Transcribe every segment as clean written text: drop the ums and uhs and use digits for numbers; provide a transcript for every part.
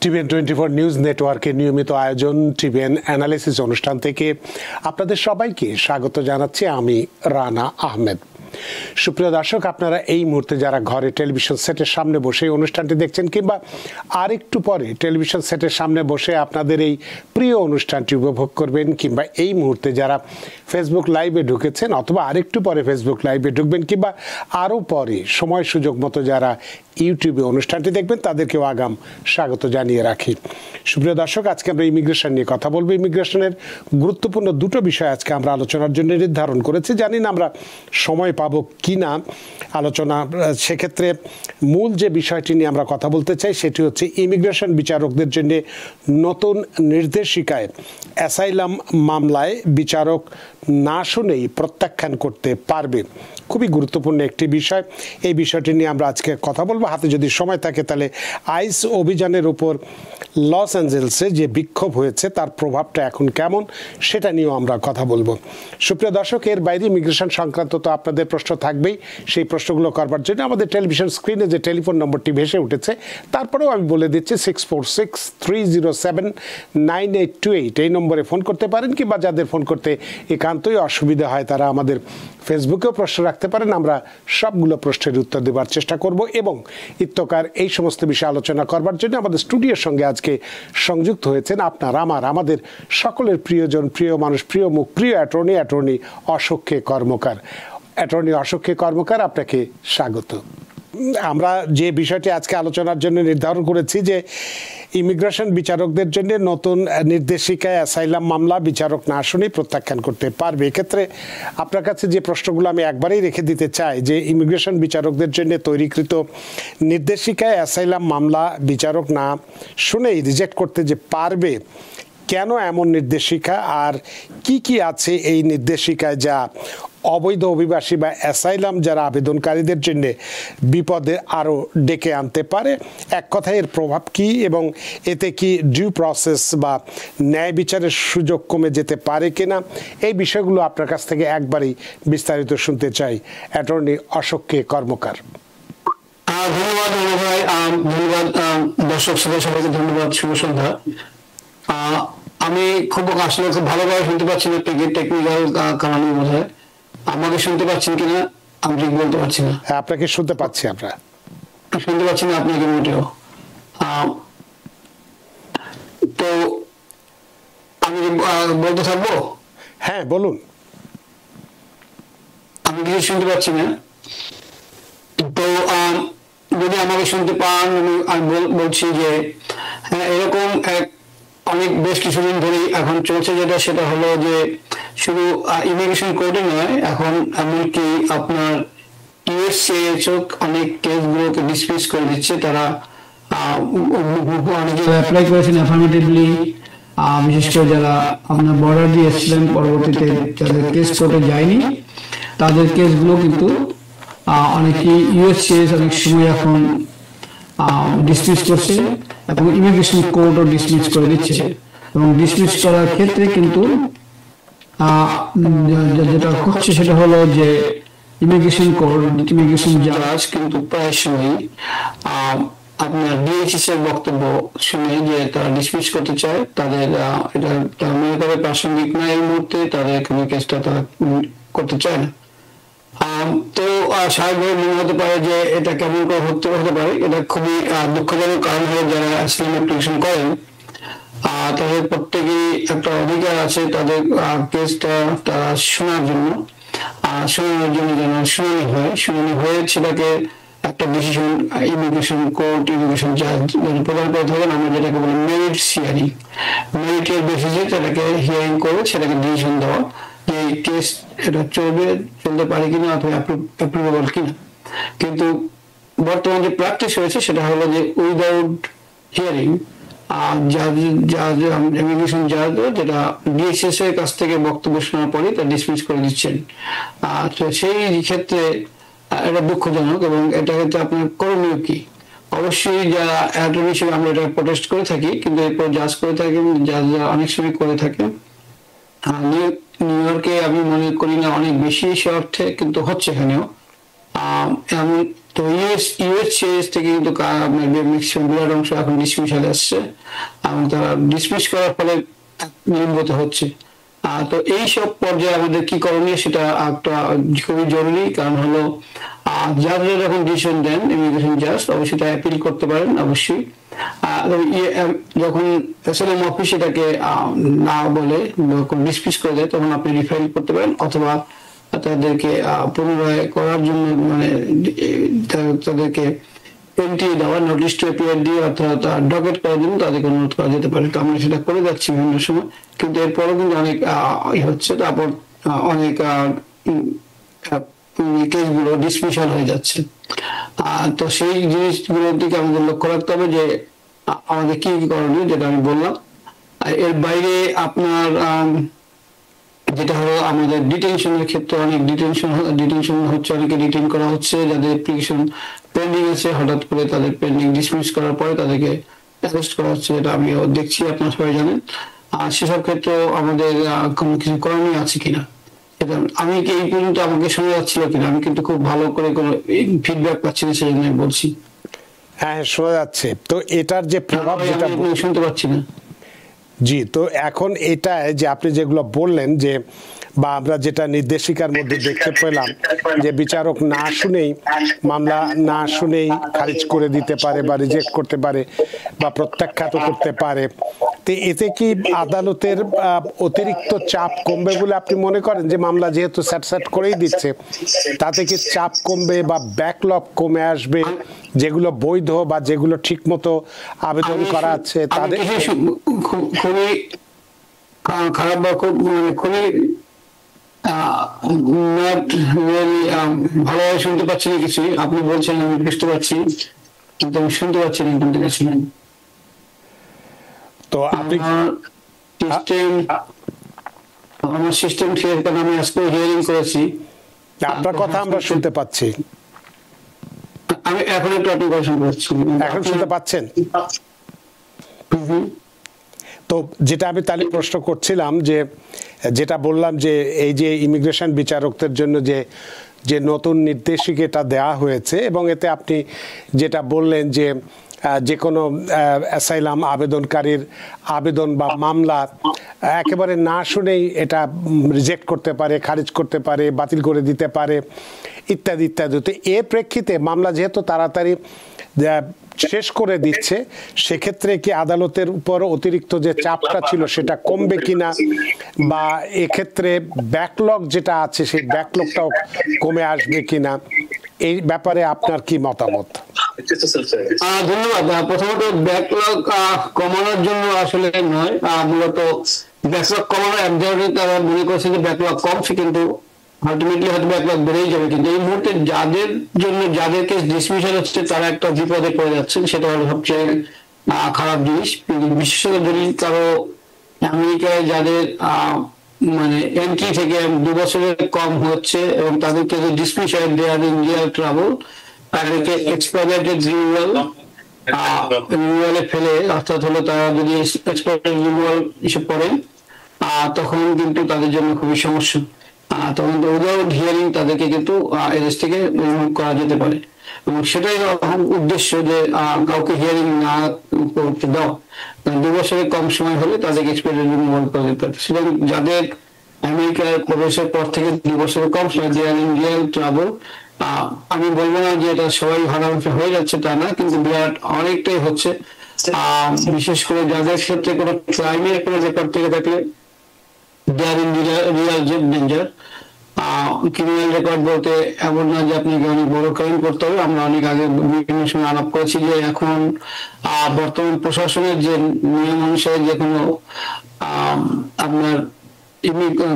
TVN 24 news নেটওয়ার্কের নিয়মিত আয়োজন টিভিএন অ্যানালিসিস অনুষ্ঠান থেকে আপনাদের সবাইকে স্বাগত জানাচ্ছি আমি রানা আহমেদ। সুপ্রিয় দর্শক, আপনারা এই মুহূর্তে যারা ঘরে টেলিভিশন সেটের সামনে বসে অনুষ্ঠানটি দেখছেন কিংবা আরেকটু পরে টেলিভিশন সেটের সামনে বসে আপনাদের এই প্রিয় অনুষ্ঠানটি উপভোগ করবেন, কিংবা এই মুহূর্তে যারা ফেসবুক লাইভে ঢুকেছেন অথবা আরেকটু পরে ফেসবুক লাইভে ঢুকবেন, কিংবা আরও পরে সময় সুযোগ মতো যারা ইউটিউবে অনুষ্ঠানটি দেখবেন, তাদেরকেও আগাম স্বাগত জানিয়ে রাখি। সুপ্রিয় দর্শক, আজকে আমরা ইমিগ্রেশন নিয়ে কথা বলবো। ইমিগ্রেশনের গুরুত্বপূর্ণ দুটো বিষয় আজকে আমরা আলোচনার জন্য নির্ধারণ করেছি। জানি না আমরা সময় পাবো কি না আলোচনা, সেক্ষেত্রে মূল যে বিষয়টি নিয়ে আমরা কথা বলতে চাই সেটি হচ্ছে ইমিগ্রেশন বিচারকদের জন্য নতুন নির্দেশিকায় অ্যাসাইলাম মামলায় বিচারক না শুনেই প্রত্যাখ্যান করতে পারবে। খুবই গুরুত্বপূর্ণ একটি বিষয়। এই বিষয়টি নিয়ে আমরা আজকে কথা বলবো। হাতে যদি সময় থাকে তাহলে আইস অভিযানের উপর লস অ্যাঞ্জেলসে যে বিক্ষোভ হয়েছে তার প্রভাবটা এখন কেমন সেটা নিয়েও আমরা কথা বলবো। সুপ্রিয় দর্শক, এর বাইরে ইমিগ্রেশন সংক্রান্ত তো আপনাদের প্রশ্ন থাকবেই। সেই প্রশ্নগুলো করবার জন্য আমাদের টেলিভিশন স্ক্রিনে যে টেলিফোন নম্বরটি ভেসে উঠেছে, তারপরেও আমি বলে দিচ্ছি 646-307-9828 এই নম্বরে ফোন করতে পারেন, কিংবা যাদের ফোন করতে একান্তই অসুবিধা হয় তারা আমাদের ফেসবুকেও প্রশ্ন রাখতে পারেন। আমরা সবগুলো প্রশ্নের উত্তর দেওয়ার চেষ্টা করব। এবং ইত্যকার এই সমস্ত বিষয়ে আলোচনা করবার জন্য আমাদের স্টুডিওর সঙ্গে আজকে সংযুক্ত হয়েছেন আমাদের সকলের প্রিয়জন, প্রিয় মানুষ, প্রিয় মুখ, প্রিয় অ্যাটর্নি অশোক কে কর্মকার। অ্যাটর্নি অশোক কে কর্মকার, আপনাকে স্বাগত। আমরা যে বিষয়টি আজকে আলোচনার জন্য নির্ধারণ করেছি যে ইমিগ্রেশন বিচারকদের জন্য নতুন নির্দেশিকায় অ্যাসাইলাম মামলা বিচারক না শুনেই প্রত্যাখ্যান করতে পারবে। এক্ষেত্রে আপনার কাছে যে প্রশ্নগুলো আমি একবারেই রেখে দিতে চাই যে ইমিগ্রেশন বিচারকদের জন্য তৈরিকৃত নির্দেশিকায় অ্যাসাইলাম মামলা বিচারক না শুনেই রিজেক্ট করতে যে পারবে, কেন এমন নির্দেশিকা, আর কি কি আছে এই নির্দেশিকায় যা অবৈধ অভিবাসী বা অ্যাসাইলাম যারা আবেদনকারীদের জন্য বিপদে আরও ডেকে আনতে পারে। এক কথায় এর প্রভাব কি, এবং এতে কি ডিউ প্রসেস বা ন্যায় বিচারের সুযোগ কমে যেতে পারে কিনা, এই বিষয়গুলো আপনার কাছ থেকে একবারই বিস্তারিত শুনতে চাই। অ্যাটর্নি অশোক কে কর্মকার। ধন্যবাদ ভাই, ধন্যবাদ দর্শক সবাইকে ধন্যবাদ, শুভ সন্ধ্যা। আমি খুব আসলে খুব ভালোভাবে শুনতে পাচ্ছি না, টেকনিক্যাল কারণে বোধ হয়। আমাকে শুনতে পাচ্ছেন কিনা আমি ঠিক বলতে পারছি না। হ্যাঁ, আপনাকে শুনতে পাচ্ছি। আমরা শুনতে পাচ্ছি না আপনাকে মোটেও। তো আমি বলতে থাকবো। হ্যাঁ, বলুন। আমি কিছু শুনতে পাচ্ছি না, তো যদি আমাকে শুনতে পান আমি বলছি যে হ্যাঁ, এরকম অনেক বেশ কিছুদিন ধরেই এখন চলছে, সেটা হলো যে শুধু ইমিগ্রেশন কোর্টে নয়, এখন এমনকি আপনার ইউএসসিএইচও অনেক কেসগুলোকে ডিসমিস করে দিচ্ছে। তারা অনেকে অ্যাপ্লাই করেছেন অ্যাফার্মেটিভলি, বিশেষ করে যারা আপনার বর্ডার দিয়ে এসেছিলেন, পরবর্তীতে যাদের কেস কোর্টে যায়নি তাদের কেসগুলো কিন্তু অনেকেই ইউএসসিএইচ অনেক সময় এখন ডিসমিস করছে, এবং ইমিগ্রেশন কোর্টও ডিসমিস করে দিচ্ছে। এবং ডিসমিস করার ক্ষেত্রে কিন্তু যেটা হচ্ছে সেটা হলো যে ইমিগ্রেশন কোর্ট, ইমিগ্রেশন জাজ কিন্তু প্রায় সময় আপনার ডিএইচএস এর বক্তব্য শুনে যে তারা ডিসমিস করতে চায়, তাদের এটা মনে করে প্রাসঙ্গিক না এই মুহূর্তে, তাদের কোনো কেসটা তারা করতে চায় না। তো স্বাভাবিকভাবে মনে হতে পারে যে এটা কেমন করে হতে পারে। এটা খুবই দুঃখজনক, কারণ হলো যারা অ্যাসাইলাম অ্যাপ্লিকেশন করেন তাদের প্রত্যেকেই একটা অধিকার আছে তাদের কেসটা তারা শোনার জন্য যেন শুনানি হয়ে সেটাকে একটা ডিসিশন ইমিগ্রেশন কোর্ট, ইমিগ্রেশন জাজ প্রদান করে থাকেন। আমরা যেটাকে বলি মেরিট হিয়ারিং, মেরিটের বেসিসে সেটাকে হিয়ারিং করে সেটাকে ডিসিশন দেওয়া যে কেস এটা চলতে পারে কিনা অথবা অ্যাপ্রুভেবল কিনা। কিন্তু বর্তমান যে প্র্যাকটিস হয়েছে সেটা হলো যে উইদাউট হিয়ারিং ইমিগ্রেশন জাজ যেটা ডিএইচএস এর কাছ থেকে বক্তব্য শোনার পরে তা ডিসমিস করে দিচ্ছেন। তো সেই ক্ষেত্রে এটা দুঃখজনক, এবং এটা ক্ষেত্রে আপনার করণীয় কি? অবশ্যই যারা অ্যাটর্নি হিসেবে আমরা এটা প্রোটেস্ট করে থাকি, কিন্তু এরপর জাজ করে থাকেন, জাজরা অনেক সময় করে থাকেন। নিউ ইয়র্কে আমি মনে করি না অনেক বেশি সে অর্থে, কিন্তু হচ্ছে এখানেও। তো ইউএস থেকে কিন্তু আপনার ম্যাক্সিমাম বিরাট অংশ এখন ডিসমিসালে আসছে এবং তারা ডিসমিস করার ফলে নির্গত হচ্ছে। তো এই সব পর্যায়ে আমাদের কি করণীয় সেটা একটা খুবই জরুরি, কারণ হলো জাজরা যখন ডিসিশন দেন ইমিগ্রেশন জাজ অবশ্যই সেটা অ্যাপিল করতে পারেন অবশ্যই। যখন অ্যাসাইলাম অফিস এটাকে না বলে ডিসমিস করে দেয় তখন আপনি রিফাইল করতে পারেন, অথবা তাদেরকে পুনরায় করার জন্য মানে তাদেরকে এনটিএ দেওয়া, নোটিশ টু অ্যাপিয়ার দিয়ে অর্থাৎ ডকেট করার জন্য তাদেরকে অনুরোধ করা যেতে পারে। তো আমরা সেটা করে যাচ্ছি বিভিন্ন সময়, কিন্তু এরপরও কিন্তু অনেক হচ্ছে, তারপর অনেক কেসগুলো ডিসমিসাল হয়ে যাচ্ছে। তো সেই জিনিসগুলোর দিকে আমাদের লক্ষ্য রাখতে হবে যে আমাদের কি কি করণীয়, যেটা আমি বললাম। এর বাইরে আপনার যেটা হলো আমাদের ডিটেনশনের ক্ষেত্রে অনেক ডিটেনশন হচ্ছে, অনেকে ডিটেইন করা হচ্ছে যাদের অ্যাপ্লিকেশন পেন্ডিং আছে, হঠাৎ করে তাদের পেন্ডিং ডিসমিস করার পরে তাদেরকে অ্যারেস্ট করা হচ্ছে, যেটা আমিও দেখছি, আপনারা সবাই জানেন। আর সেসব ক্ষেত্রে আমাদের কোনো কিছু করণীয় আছে কিনা, আমি কি এই পর্যন্ত আমাকে শোনা যাচ্ছিল কিনা, আমি কিন্তু খুব ভালো করে কোনো ফিডব্যাক পাচ্ছি না, সেই জন্য আমি বলছি। হ্যাঁ, শোনা যাচ্ছে। তো এটার যে প্রভাব, যেটা শুনতে পাচ্ছি না। জি, তো এখন এটা যে আপনি যেগুলো বললেন যে, বা আমরা যেটা নির্দেশিকার মধ্যে দেখতে পেলাম যে বিচারক না শুনেই, মামলা না শুনেই খারিজ করে দিতে পারে বা রিজেক্ট করতে পারে বা প্রত্যাখ্যাত করতে পারে। তো এতে কি আদালতের অতিরিক্ত চাপ কমবে বলে আপনি মনে করেন? যে মামলা যেহেতু স্যাট করেই দিচ্ছে, তাতে কি চাপ কমবে বা ব্যাকলগ কমে আসবে, যেগুলো বৈধ বা যেগুলো ঠিক মতো আবেদন করা আছে তাদের? খুবই খারাপ বা খুবই ভালোভাবে শুনতে পাচ্ছি না কিছুই, আপনি বলছেন আমি বুঝতে পারছি কিন্তু আমি শুনতে পাচ্ছি না কিন্তু কিছু। তো আপনি আমার সিস্টেম ঠিক আছে, কারণ আমি আজকে হিয়ারিং করেছি, আপনার কথা আমরা শুনতে পাচ্ছি। আমি এখন একটু আপনি কোয়েশ্চেন করছি, এখন শুনতে পাচ্ছেন? তো যেটা আমি তাহলে প্রশ্ন করছিলাম যে, যেটা বললাম যে এই যে ইমিগ্রেশন বিচারকদের জন্য যে যে নতুন নির্দেশিকাটা দেওয়া হয়েছে, এবং এতে আপনি যেটা বললেন যে যে কোনো অ্যাসাইলাম আবেদনকারীর আবেদন বা মামলা একেবারে না শুনেই এটা রিজেক্ট করতে পারে, খারিজ করতে পারে, বাতিল করে দিতে পারে, ইত্যাদি ইত্যাদি। তো এর প্রেক্ষিতে মামলা যেহেতু তাড়াতাড়ি শেষ করে দিচ্ছে, সেক্ষেত্রে কি আদালতের উপর অতিরিক্ত যে চাপটা ছিল সেটা কমবে কিনা, বা এক্ষেত্রে ব্যাকলগ যেটা আছে সেই ব্যাকলগটাও কমে আসবে কিনা, এই ব্যাপারে আপনার কি মতামত? ধন্যবাদ। প্রথমত ব্যাকলগ কমানোর জন্য আসলে নয়, মূলত ব্যাকলগ কমানো এক ধরনের, তারা মনে করছে যে ব্যাকলগ কমছে, কিন্তু আলটিমেটলি হয়তো ব্যাকলগ বেড়েই যাবে। কিন্তু এই মুহূর্তে যাদের জন্য যাদের কেস ডিসমিশন হচ্ছে তারা একটা বিপদে পড়ে যাচ্ছেন, সেটা হলো সবচেয়ে খারাপ জিনিস। বিশেষত যদি কারো আমেরিকায় যাদের মানে এন্ট্রি থেকে 2 বছরের কম হচ্ছে এবং তাদেরকে ডিসমিশন দেয়ার ইন রিয়াল ট্রাবল, তাদেরকে এক্সপায়ার্ড রিনিউয়ালে ফেলে, অর্থাৎ হলো তারা যদি এক্সপায়ার্ড রিনিউয়াল হিসেবে পড়েন তখন কিন্তু তাদের জন্য খুবই সমস্যা। তখন উইদাউট হিয়ারিং তাদেরকে কিন্তু এদেশ থেকে রিমুভ করা যেতে পারে, এবং সেটাই উদ্দেশ্য যে কাউকে হিয়ারিং না করতে দেওয়া। 2 বছরের কম সময় হলে তাদেরকে এক্সপায়ার্ড রিনিউয়াল করা যেতে পারে। সেটা যাদের আমেরিকার প্রবেশের পর থেকে 2 বছরের কম সময় দেয়ার ইন রিয়াল ট্রাবল, আমি বলবো না যে এটা সবাই ভালোভাবে হয়ে যাচ্ছে তা না, কিন্তু বিরাট অনেকটাই হচ্ছে। বিশেষ করে যাদের ক্ষেত্রে কোনো ক্রাইমের কোনো রেকর্ড থেকে থাকলে there in real danger. Criminal record বলতে এমন না যে আপনাকে অনেক বড় ক্রাইম করতে হবে। আমরা অনেক আগে বিভিন্ন সময় আলাপ করেছি যে এখন বর্তমান প্রশাসনের যে নিয়ম অনুসারে যে কোনো আপনার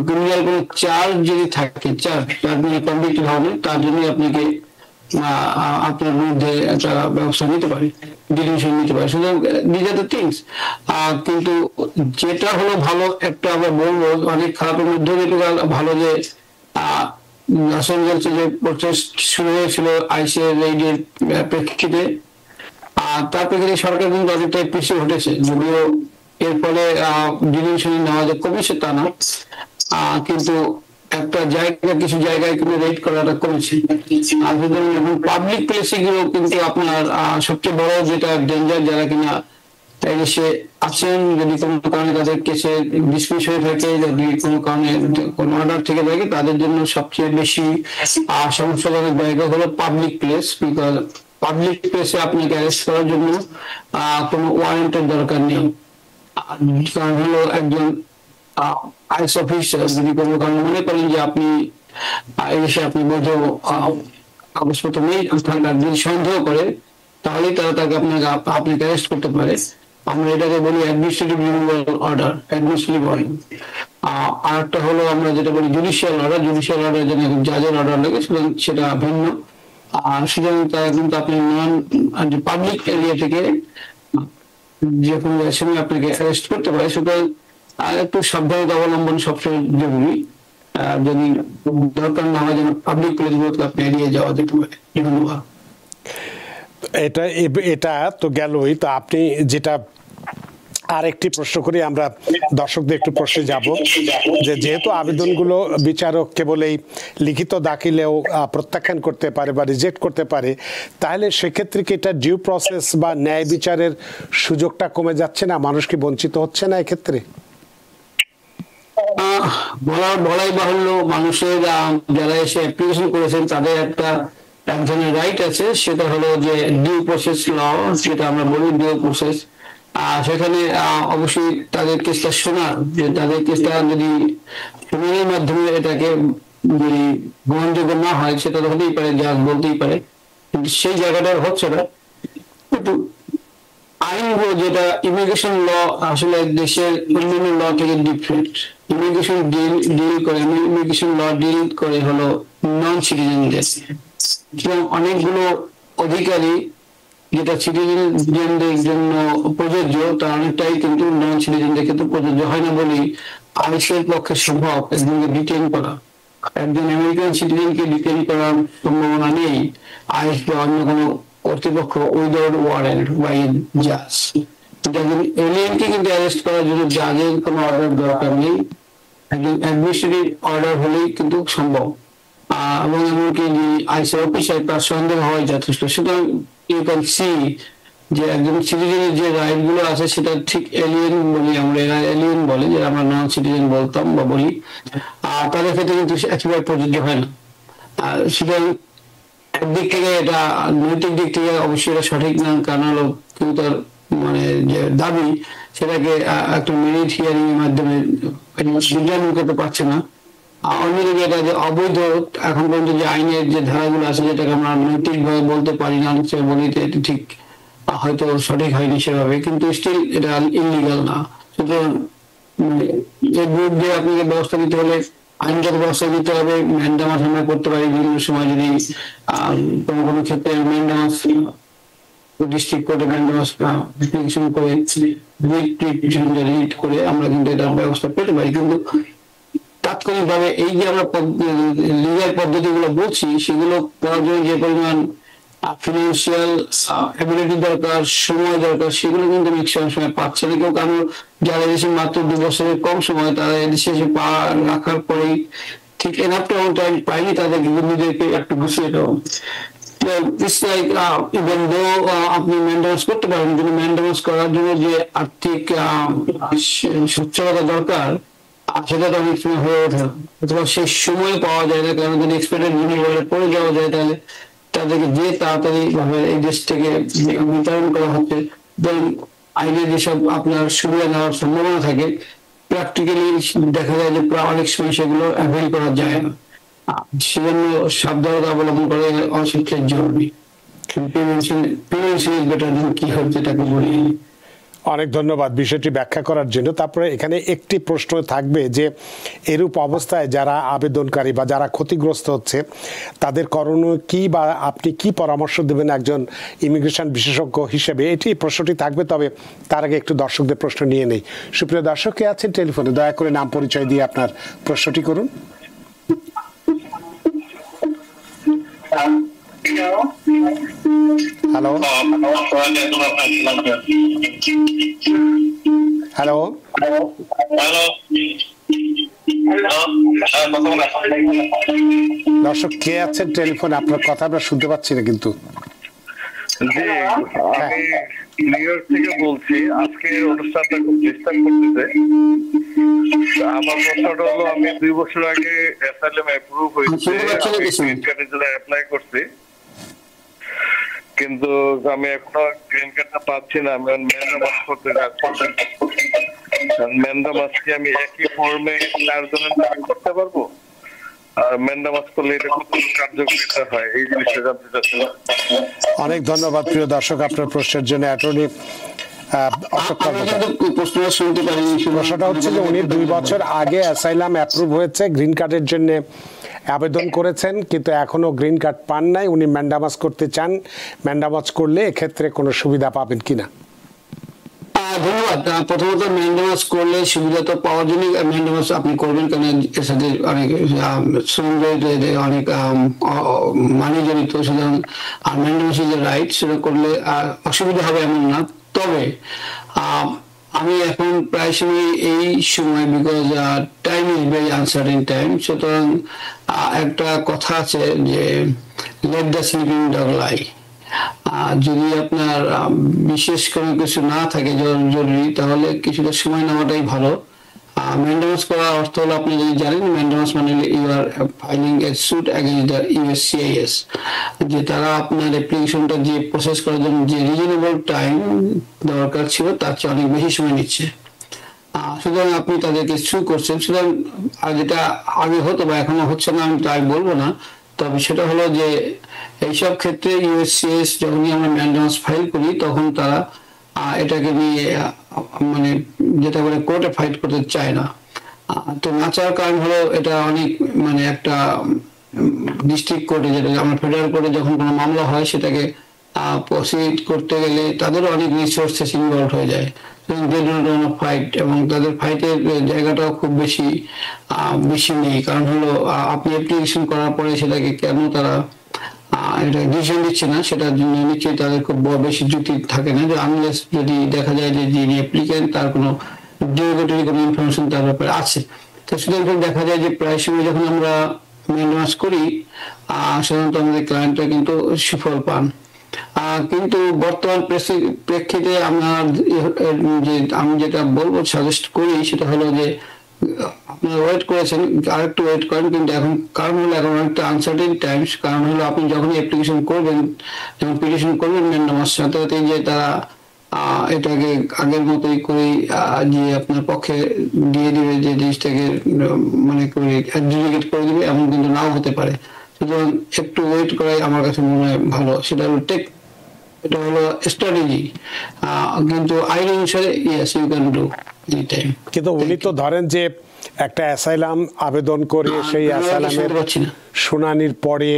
ক্রিমিনাল কোনো চার্জ যদি থাকে, চার্জ কনভিক্টেড হবে, তার জন্য আপনাকে আপনার বিরুদ্ধে একটা ব্যবস্থা নিতে পারে, ডিটেনশন নিতে পারে। সুতরাং দিস আর দ্য থিংস। কিন্তু যেটা হলো ভালো, একটা আমরা বলবো অনেক খারাপের মধ্যে ভালো যে যে প্রচেষ্টা শুরু হয়েছিল আইসিআই রেইডের প্রেক্ষিতে, তার প্রেক্ষিতে সরকার কিন্তু অনেকটাই পিছিয়ে ঘটেছে, যদিও এর ফলে ডিটেনশন নেওয়া যে কমেছে তা না, কিন্তু একটা জায়গা কিছু জায়গায় কিন্তু রেড করাটা কমেছে। আর সুতরাং এখন পাবলিক প্লেসে গুলো কিন্তু আপনার সবচেয়ে বড় যেটা ডেঞ্জার, যারা কিনা এসে আছেন, যদি কোনো কারণে তাদের কেসে ডিসমিস হয়ে থাকে, যদি কোনো কারণে কোনো অর্ডার থেকে থাকে, তাদের জন্য সবচেয়ে বেশি সমস্যাজনক জায়গা হলো পাবলিক প্লেস। বিকজ পাবলিক প্লেসে আপনাকে অ্যারেস্ট করার জন্য কোনো ওয়ারেন্টের দরকার নেই। কারণ হলো একজন আইস অফিসার যদি কোনো কারণে মনে করেন যে আপনি এসে আপনি বৈধ কাগজপত্র নেই থাকার যদি সন্দেহ করে, তাহলে তারা তাকে আপনাকে অ্যারেস্ট করতে পারে। আমরা এটাকে বলি administrative removal order, administrative order. আর একটা হলো আমরা যেটা বলি জুডিশিয়াল অর্ডার। জুডিশিয়াল অর্ডার যেন জাজের অর্ডার লাগে, সেটা ভিন্ন। আর সুতরাং তারা কিন্তু আপনি নন পাবলিক এরিয়া থেকে যে কোনো সময় আপনাকে অ্যারেস্ট করতে পারে। সুতরাং একটু সাবধানতা অবলম্বন সবসময় জরুরি। যদি দরকার না হয় যেন পাবলিক প্লেসগুলোতে আপনি এড়িয়ে যাওয়া যেতে পারে। ধন্যবাদ। এটা তো গেলই। তো আপনি যেটা আরেকটি প্রশ্ন করি, আমরা দর্শকদের একটু প্রশ্নে যাব যে যেহেতু আবেদনগুলো বিচারক কেবল এই লিখিত দাখিলেও প্রত্যাখ্যান করতে পারে বা রিজেক্ট করতে পারে, তাহলে সেক্ষেত্রে কি এটা ডিউ প্রসেস বা ন্যায় বিচারের সুযোগটা কমে যাচ্ছে না? মানুষ কি বঞ্চিত হচ্ছে না এক্ষেত্রে? বলাই বাহুল্য, মানুষের যারা এসে অ্যাপ্লিকেশন করেছেন তাদের একটা এক ধরনের রাইট আছে, সেটা হলো যে ডিউ প্রসেস ল, যেটা আমরা বলি ডিউ প্রসেস। সেখানে অবশ্যই তাদের কেসটা শোনার, যে তাদের কেসটা যদি শুনানির মাধ্যমে এটাকে যদি গ্রহণযোগ্য না হয়, সেটা তো হতেই পারে, জাজ বলতেই পারে, কিন্তু সেই জায়গাটা হচ্ছে না। কিন্তু আইন যেটা ইমিগ্রেশন ল আসলে দেশের অন্যান্য ল থেকে different. Immigration immigration law deal করে হলো নন সিটিজেনদের, এবং অনেকগুলো অধিকারী যেটা সিটিজেনদের জন্য প্রযোজ্য, তা অনেকটাই কিন্তু নন সিটিজেনদের ক্ষেত্রে প্রযোজ্য হয় না বলেই আইসের পক্ষে সম্ভব একজনকে ডিটেইন করা। একজন আমেরিকান সিটিজেনকে ডিটেইন করার সম্ভাবনা নেই আইস বা অন্য কোনো কর্তৃপক্ষ উইদাউট ওয়ারেন্ট বাই জাজ। একজন এলিয়েনকে কিন্তু অ্যারেস্ট করার জন্য জাজের কোনো অর্ডার দরকার নেই, একজন অ্যাডমিনিস্ট্রেটিভ অর্ডার হলেই কিন্তু সম্ভব। এবং এমনকি আইসি অফিসার তার সন্দেহ হয় যথেষ্ট। সুতরাং ইউ ক্যান সি যে একজন সিটিজেনের যে রাইট গুলো আছে সেটা ঠিক এলিয়েন বলি আমরা, এরা এলিয়েন বলে, যে আমরা নন সিটিজেন বলতাম বা বলি, তাদের ক্ষেত্রে কিন্তু একেবারে প্রযোজ্য হয় না। সুতরাং একদিক থেকে এটা নৈতিক দিক থেকে অবশ্যই এটা সঠিক না, কারণ হলো কেউ তার মানে যে দাবি সেটাকে একটা মেরিট হিয়ারিং এর মাধ্যমে মূল্যায়ন করতে পারছে না। অন্যদিকে এটা যে অবৈধ এখন পর্যন্ত যে আইনের যে ধারাগুলো আছে, যেটাকে আমরা নৈতিক ভাবে বলতে পারি না, অনেক সময় বলি এটা ঠিক হয়তো সঠিক হয়নি সেভাবে, কিন্তু স্টিল এটা ইলিগাল না। সুতরাং এর বিরুদ্ধে আপনাকে ব্যবস্থা নিতে হলে আইনগত ব্যবস্থা নিতে হবে। ম্যান্ডামাস আমরা করতে পারি বিভিন্ন সময়, যদি কোনো কোনো ক্ষেত্রে ম্যান্ডামাস ডিস্ট্রিক্ট কোর্টে ম্যান্ডামাস অ্যাপ্লিকেশন করে রিট করে আমরা কিন্তু এটার ব্যবস্থা পেতে পারি। কিন্তু তাৎক্ষণিকভাবে এই যে আমরা লিগাল পদ্ধতিগুলো বলছি, সেগুলো করার জন্য যে পরিমাণ ফিনান্সিয়াল অ্যাবিলিটি দরকার, সময় দরকার, সেগুলো কিন্তু ম্যাক্সিমাম সময় পাচ্ছে না কেউ। কারণ যারা এদেশে মাত্র 2 বছরের কম সময় তারা এদেশে এসে পা রাখার পরেই ঠিক এনাফ টাইম পায়নি তাদেরকে নিজেদেরকে একটু গুছিয়ে দেওয়া। It's like even though আপনি মেনটেন্স করতে পারেন, কিন্তু মেনটেন্স করার জন্য যে আর্থিক সচ্ছলতা দরকার সেটা তো অনেক সময় হয়ে ওঠে, অথবা সেই সময় পাওয়া যায় না। কারণ যদি এক্সপেক্টেড মিনিমামে পড়ে যাওয়া যায়, তাহলে তাদেরকে যে তাড়াতাড়ি ভাবে এই দেশ থেকে বিতরণ করা হচ্ছে, আইনে যেসব আপনার সুবিধা নেওয়ার সম্ভাবনা থাকে, প্র্যাকটিক্যালি দেখা যায় যে অনেক সময় সেগুলো অ্যাভেল করা যায় না। সেজন্য সাবধানতা অবলম্বন করে অশিক্ষার জরুরি। প্রিভেনশন ইজ বেটার দ্যান কি হয়, যেটাকে বলি। অনেক ধন্যবাদ বিষয়টি ব্যাখ্যা করার জন্য। তারপরে এখানে একটি প্রশ্ন থাকবে যে এরূপ অবস্থায় যারা আবেদনকারী বা যারা ক্ষতিগ্রস্ত হচ্ছে তাদের করণীয় কি, বা আপনি কি পরামর্শ দেবেন একজন ইমিগ্রেশন বিশেষজ্ঞ হিসেবে, এটি প্রশ্নটি থাকবে। তবে তার আগে একটু দর্শকদের প্রশ্ন নিয়ে নেই। সুপ্রিয় দর্শক কে আছেন টেলিফোনে, দয়া করে নাম পরিচয় দিয়ে আপনার প্রশ্নটি করুন। হ্যালো হ্যালো দর্শক কে আছেন টেলিফোনে? আপনার কথা আমরা শুনতে পাচ্ছি না কিন্তু। জি, আমি নিউ ইয়র্ক থেকে বলছি। আজকে অনুষ্ঠানটা খুব ডিস্টার্ব করতেছে। আমার প্রশ্নটা হলো, আমি 2 বছর আগে অ্যাসাইলাম অ্যাপ্রুভ হয়েছে, আমি গ্রিন কার্ডের জন্য অ্যাপ্লাই করছি, কিন্তু আমি এখনো গ্রিন কার্ডটা পাচ্ছি না। আমি ম্যান্ডামাস করতে যাচ্ছি। ম্যান্ডামাস কি আমি একই ফর্মে 4 জনের নামে করতে পারবো? আর ম্যান্ডামাস করলে এটা কত কার্যকারিতা হয়, এই জিনিসটা জানতে চাচ্ছিলাম। অনেক ধন্যবাদ প্রিয় দর্শক আপনার প্রশ্নের জন্য। অ্যাটর্নি প্রশ্নটা হচ্ছে যে উনি 2 বছর আগে অ্যাসাইলাম অ্যাপ্রুভ হয়েছে, গ্রিন কার্ডের জন্য আবেদন করেছেন, কিন্তু এখনো গ্রিন কার্ড পান নাই। উনি ম্যান্ডামাস করতে চান। ম্যান্ডামাস করলে এক্ষেত্রে কোনো সুবিধা পাবেন কিনা? ধন্যবাদ। প্রথমত ম্যান্ডামাস করলে সুবিধা তো পাওয়ার জন্য ম্যান্ডামাস আপনি করবেন, কারণ এর সাথে অনেক অনেক মানে জড়িত, সুতরাং আর ম্যান্ডামাস ইজ রাইট, সেটা করলে অসুবিধা হবে এমন না। তবে আমি এখন প্রায় সময় এই সময়, because time is very uncertain time, সুতরাং একটা কথা আছে যে লেট দ্য স্লিপিং ডগ লাই। যদি আপনার বিশেষ কোনো কিছু না থাকে জরুরি, তাহলে কিছুটা সময় নেওয়াটাই ভালো। ম্যান্ডামাস করার অর্থ হলো, আপনি যদি জানেন, ম্যান্ডামাস মানে you are filing a suit against the USCIS, যে তারা আপনার অ্যাপ্লিকেশনটা যে প্রসেস করার জন্য যে রিজনেবল টাইম দরকার ছিল তার চেয়ে অনেক বেশি সময় নিচ্ছে। সুতরাং আপনি তাদেরকে সু করছেন। সুতরাং যেটা আগে হতো বা এখনো হচ্ছে না আমি তাই বলবো না, তবে সেটা হলো যে এইসব ক্ষেত্রে USCIS যখনই আমরা ম্যান্ডামাস ফাইল করি, তখন তারা এটাকে নিয়ে মানে যেটা বলে কোর্টে ফাইট করতে চায় না। তো না চাওয়ার কারণ হলো, এটা অনেক মানে একটা ডিস্ট্রিক্ট কোর্টে, যেটা আমরা ফেডারেল কোর্টে যখন কোনো মামলা হয়, সেটাকে প্রসিড করতে গেলে তাদেরও অনেক রিসোর্সেস ইনভলভ হয়ে যায়। ফাইট, এবং তাদের ফাইটের জায়গাটাও খুব বেশি নেই। কারণ হলো, আপনি অ্যাপ্লিকেশন করার পরে সেটাকে কেন তারা এটা ডিসিশন দিচ্ছে না, সেটার জন্য নিশ্চয়ই তাদের খুব বেশি যুক্তি থাকে না, যে আনলেস যদি দেখা যায় যে যিনি অ্যাপ্লিকেন্ট তার কোনো ডিরোগেটরি কোনো ইনফরমেশন তার ব্যাপারে আছে। তো সুতরাং দেখা যায় যে প্রায় সময় যখন আমরা ম্যান্ডামাস করি, সাধারণত আমাদের ক্লায়েন্টরা কিন্তু সুফল পান। কিন্তু বর্তমান প্রেক্ষিতে আমি যেটা বলবো, সাজেস্ট করি, সেটা হলো যে আপনারা ওয়েট করেছেন, আরেকটু ওয়েট করেন। কিন্তু এখন কারণ হলো, এখন অনেকটা আনসার্টেন টাইমস। কারণ হলো, আপনি যখন অ্যাপ্লিকেশন করবেন, যখন পিটিশন করবেন ম্যান্ডামাস, সাথে সাথে যে তারা এটাকে আগের মতোই করে যে আপনার পক্ষে দিয়ে দিবে, যে জিনিসটাকে মানে করে অ্যাডজুডিকেট করে দিবে, এমন কিন্তু নাও হতে পারে। সুতরাং একটু ওয়েট করাই আমার কাছে মনে হয় ভালো। সেটা হলো এটা হলো স্ট্র্যাটেজি, কিন্তু আইন অনুসারে yes you can do any time. কিন্তু উনি তো ধরেন যে একটা অ্যাসাইলাম আবেদন করে সেই অ্যাসাইলামের শুনানির পরে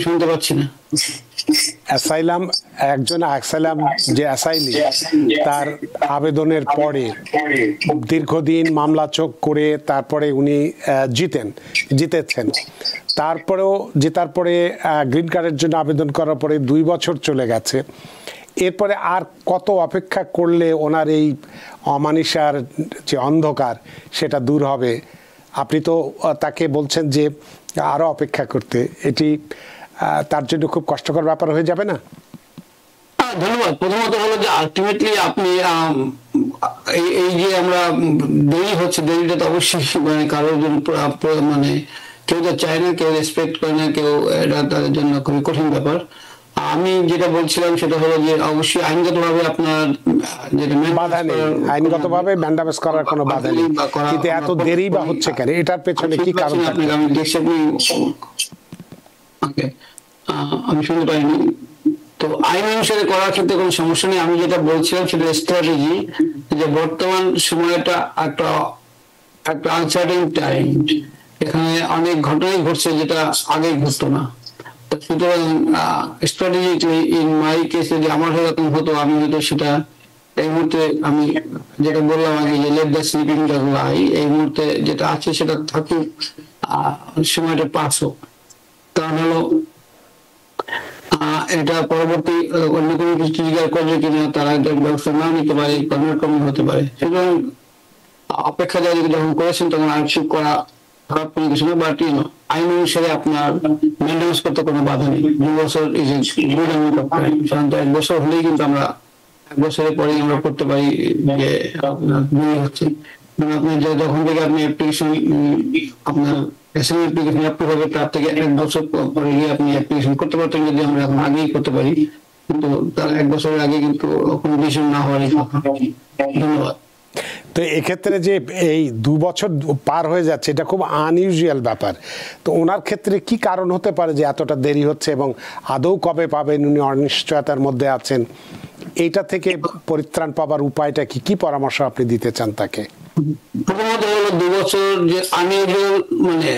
শুনতে পাচ্ছি না। অ্যাসাইলাম একজন অ্যাসাইলাম যে অ্যাসাইলি, তার আবেদনের পরে দীর্ঘদিন মামলা চোখ করে তারপরে উনি জিতেছেন। তারপরেও জেতার পরে গ্রিন কার্ডের জন্য আবেদন করার পরে 2 বছর চলে গেছে। এরপরে আর কত অপেক্ষা করলে ওনার এই অমানিসার যে অন্ধকার সেটা দূর হবে? আপনি তো তাকে বলছেন যে আরো অপেক্ষা করতে, এটি তার জন্য খুব কষ্টকর ব্যাপার হয়ে যাবে না? ধন্যবাদ। প্রথমত হলো যে আলটিমেটলি আপনি এই যে আমরা দেরি হচ্ছে, দেরিটা তো অবশ্যই মানে কারোর জন্য মানে কেউ তো চায় না, কেউ রেসপেক্ট করে না, কেউ এটা তাদের জন্য খুবই কঠিন ব্যাপার। আমি যেটা বলছিলাম সেটা হলো যে অবশ্যই আইনগতভাবে আপনার যেটা বাধা নেই, আইনগতভাবে ম্যান্ডামাস করার কোনো বাধা নেই, কিন্তু এত দেরি বা হচ্ছে কেন, এটার পেছনে কি কারণ? আমি দেখছি আমি শুনতে পাইনি। তো আইন অনুসারে করার ক্ষেত্রে কোনো সমস্যা নেই। আমি যেটা বলছিলাম সেটা স্ট্র্যাটেজি, যে বর্তমান সময়টা একটা আনসার্টেন টাইম, এখানে অনেক ঘটনাই ঘটছে যেটা আগে ঘটতো না। সুতরাং স্ট্র্যাটেজিক্যালি ইন মাই কেস যদি আমার এরকম হতো, আমি হয়তো সেটা এই মুহূর্তে আমি যেটা বললাম আগে, যে লেট দ্য স্লিপিং ডগ লাই, এই মুহূর্তে যেটা আছে সেটা থাকুক, সময়টা পাস হোক। কারণ হলো এটা পরবর্তী অন্য কোনো কিছু জিজ্ঞাসা করলে কিনা তারা ব্যবস্থা না নিতে পারে, কর্মী হতে পারে। সুতরাং অপেক্ষা যখন করেছেন তখন আর্টশিপ করা খারাপ কোনো কিছু না, বাট আইন অনুসারে আপনার মেনটেন্স করতে কোনো বাধা নেই। 2 বছর is good amount of time. সাধারণত 1 বছর হলেই কিন্তু আমরা 1 বছরের পরেই আমরা করতে পারি যে আপনার বিয়ে হচ্ছে। আপনি যখন থেকে আপনি অ্যাপ্লিকেশন আপনার অ্যাসাইনমেন্ট অ্যাপ্লিকেশন অ্যাপ্রুভ হবে তার থেকে 1 বছর পরে গিয়ে আপনি অ্যাপ্লিকেশন করতে পারতেন যদি আমরা এখন আগেই করতে পারি, কিন্তু তার 1 বছরের আগে কিন্তু কোনো ডিসিশন না হওয়ারই কথা। ধন্যবাদ। তো এক্ষেত্রে যে এই 2 বছর পার হয়ে যাচ্ছে এটা খুব আনইউজুয়াল ব্যাপার। তো ওনার ক্ষেত্রে কি কারণ হতে পারে যে এতটা দেরি হচ্ছে এবং আদৌ কবে পাবেন, উনি অনিশ্চয়তার মধ্যে আছেন, এইটা থেকে পরিত্রাণ পাবার উপায়টা কি, কি পরামর্শ আপনি দিতে চান তাকে? প্রথমত হলো 2 বছর যে আনইউজুয়াল, মানে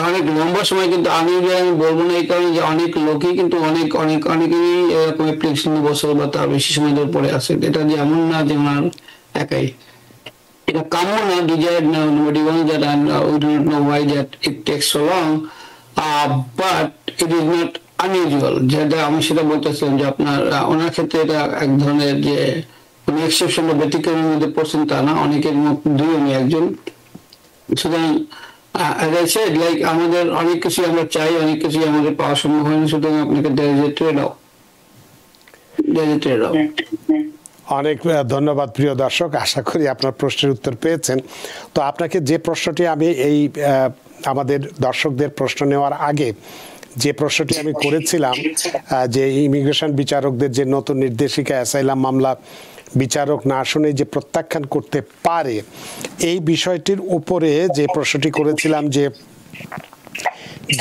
অনেক লম্বা সময়, কিন্তু আনইউজুয়াল আমি বলবো না এই কারণে যে অনেক লোকই কিন্তু অনেকেই এরকম অ্যাপ্লিকেশন 2 বছর বা তার বেশি সময় ধরে পড়ে আছে। এটা যে এমন না যে ওনার একাই, এটা কাম্য না, desired না, nobody wants that, and we do not know why that it takes so long, but it is not unusual। যেটা আমি সেটা বলতেছিলাম যে আপনার ওনার ক্ষেত্রে এটা এক ধরনের যে কোনো এক্সেপশন বা ব্যতিক্রমের মধ্যে পড়ছেন তা না, অনেকের মধ্যে উনি একজন। সুতরাং as I said, like আমাদের অনেক কিছু আমরা চাই, অনেক কিছু আমাদের পাওয়া সম্ভব হয় না, সুতরাং আপনাকে there is a trade-off। অনেক ধন্যবাদ প্রিয় দর্শক, আশা করি আপনার প্রশ্নের উত্তর পেয়েছেন। তো আপনাকে যে প্রশ্নটি আমি এই আমাদের দর্শকদের প্রশ্ন নেওয়ার আগে যে প্রশ্নটি আমি করেছিলাম যে ইমিগ্রেশন বিচারকদের যে নতুন নির্দেশিকা অ্যাসাইলাম মামলা বিচারক না শুনে যে প্রত্যাখ্যান করতে পারে, এই বিষয়টির উপরে যে প্রশ্নটি করেছিলাম যে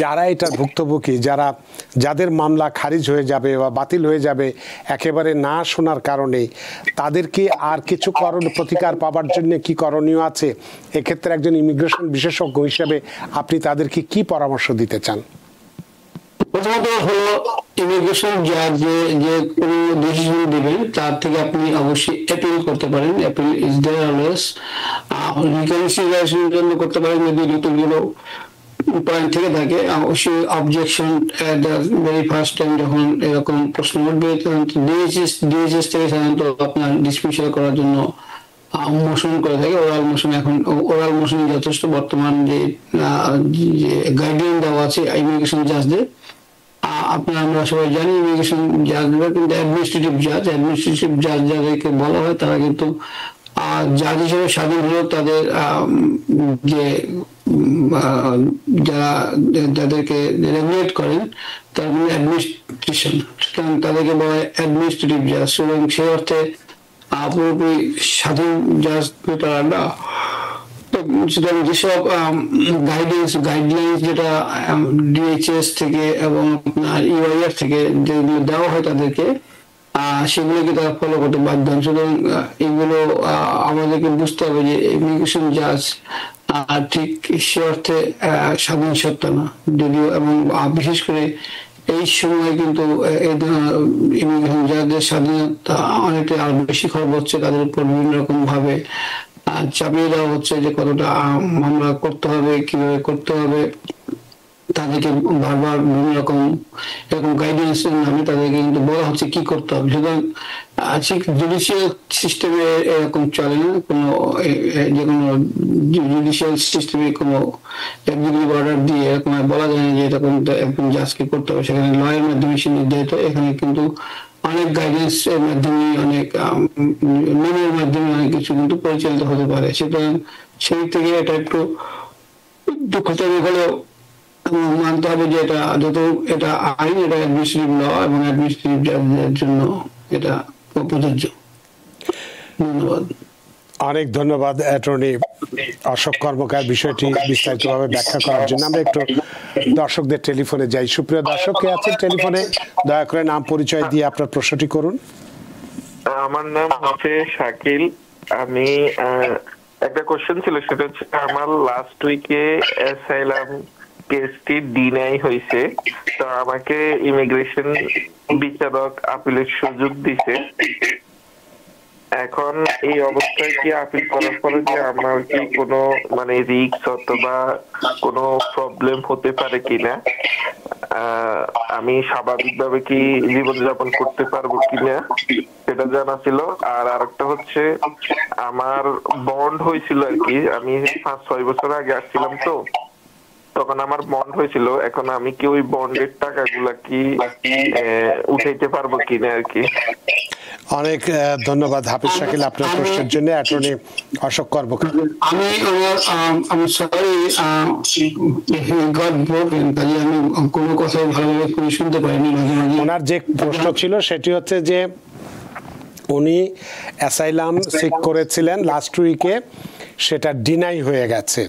যারা এটার ভুক্তভোগী, যাদের মামলা খারিজ হয়ে যাবে বা বাতিল হয়ে যাবে একেবারে না শোনার কারণে, তাদেরকে আর কিছু প্রতিকার পাবার জন্য কি করণীয় আছে? এক্ষেত্রে একজন ইমিগ্রেশন বিশেষজ্ঞ হিসেবে আপনি তাদেরকে কি পরামর্শ দিতে চান? প্রথমত হলো ইমিগ্রেশন জাজ যে কোনো ডিসিশন দিবেন তার থেকে আপনি অবশ্যই অ্যাপিল করতে পারেন। Appeal is there always. রিকনসিডারেশনের জন্য করতে পারেন যদি নতুনগুলো পয়েন্ট থেকে থাকে। অবশ্যই অবজেকশন ভেরি ফার্স্ট টাইম যখন এরকম প্রশ্ন উঠবে তখন ডিএইচএস থেকে সাধারণত আপনার ডিসমিসাল করার জন্য মোশন করে থাকে, ওরাল মোশন। এখন ওরাল মোশন যথেষ্ট বর্তমান যে গাইডলাইন দেওয়া আছে ইমিগ্রেশন জাজদের, আপনারা আমরা সবাই জানি ইমিগ্রেশন জাজরা কিন্তু অ্যাডমিনিস্ট্রেটিভ জাজ যাদেরকে বলা হয় তারা কিন্তু জাজ হিসেবে স্বাধীন হলেও তাদের যে যাদেরকে রেগুলেট করেন তার মানে অ্যাডমিনিস্ট্রেশন, সুতরাং তাদেরকে বলা হয় অ্যাডমিনিস্ট্রেটিভ জাজ। এবং সেই অর্থে পুরোপুরি স্বাধীন জাজ তারা না। সুতরাং যেসব গাইডলাইন্স যেটা ডিএইচএস থেকে এবং আপনার ইউআইআর থেকে যেগুলো দেওয়া হয় তাদেরকে, সেগুলোকে তারা ফলো করতে বাধ্য হন। সুতরাং এগুলো আমাদেরকে বুঝতে হবে যে ইমিগ্রেশন জাজ ঠিক সে অর্থে স্বাধীন সত্তা না যদিও, এবং বিশেষ করে এই সময় কিন্তু ইমিগ্রেশন জাজদের স্বাধীনতা অনেকটা আরো বেশি খরচ হচ্ছে, তাদের উপর বিভিন্ন রকম ভাবে চাপিয়ে দেওয়া হচ্ছে যে কতটা মামলা করতে হবে, কিভাবে করতে হবে। তাদেরকে বারবার বিভিন্ন রকম এরকম গাইডেন্স নামে তাদেরকে কিন্তু বলা হচ্ছে কি করতে হবে। সুতরাং ঠিক জুডিশিয়াল সিস্টেমে এরকম চলে না, কোনো যে কোনো জুডিশিয়াল সিস্টেমে কোনো এক্সিকিউটিভ অর্ডার দিয়ে এরকম বলা যায় না যে এরকম একদম জাজকে করতে হবে, সেখানে লয়ের মাধ্যমে সে নির্ধারিত। এখানে কিন্তু অনেক গাইডেন্স এর মাধ্যমে, অনেক নিয়মের মাধ্যমে অনেক কিছু কিন্তু পরিচালিত হতে পারে। সুতরাং সেই থেকে এটা একটু দুঃখজনক হলেও মানতে হবে যে এটা যত এটা আইন, এটা অ্যাডমিনিস্ট্রেটিভ ল এবং অ্যাডমিনিস্ট্রেটিভ জাজদের জন্য এটা প্রযোজ্য। ধন্যবাদ। অনেক ধন্যবাদ অ্যাটর্নি অশোক কর্মকার বিষয়টি বিস্তারিতভাবে ব্যাখ্যা করার জন্য। আমরা একটু দর্শকদের টেলিফোনে যাই। সুপ্রিয় দর্শক কে আছেন টেলিফোনে, দয়া করে নাম পরিচয় দিয়ে আপনার প্রশ্নটি করুন। আমার নাম হচ্ছে শাকিল। আমি একটা কোশ্চেন ছিল, সেটা হচ্ছে আমার লাস্ট উইকে অ্যাসাইলাম কেসটি ডিনাই হয়েছে, তো আমাকে ইমিগ্রেশন বিচারক আপিলের সুযোগ দিছে। এখন এই অবস্থায় কি আপিল করার পরে যে আমার কি কোনো মানে রিস্ক অথবা কোনো প্রবলেম হতে পারে কিনা, আমি স্বাভাবিকভাবে কি জীবনযাপন করতে পারবো কিনা সেটা জানা ছিল। আর আরেকটা হচ্ছে আমার বন্ড হয়েছিল আর কি, আমি 5-6 বছর আগে আসছিলাম, তো তখন আমার বন্ড হয়েছিল। এখন আমি কি ওই বন্ডের টাকাগুলা কি উঠাইতে পারবো কিনা আর কি। অনেক ধন্যবাদ হাফিজ শাকিল আপনার প্রশ্নের জন্য। অ্যাটর্নি অশোক কর্মকার। আমি সরি গড ব্রোকেন, তাই আমি কোনো কথা ভালোভাবে করে শুনতে পারিনি। ওনার যে প্রশ্ন ছিল সেটি হচ্ছে যে উনি অ্যাসাইলাম সিক করেছিলেন লাস্ট উইকে, সেটা ডিনাই হয়ে গেছে,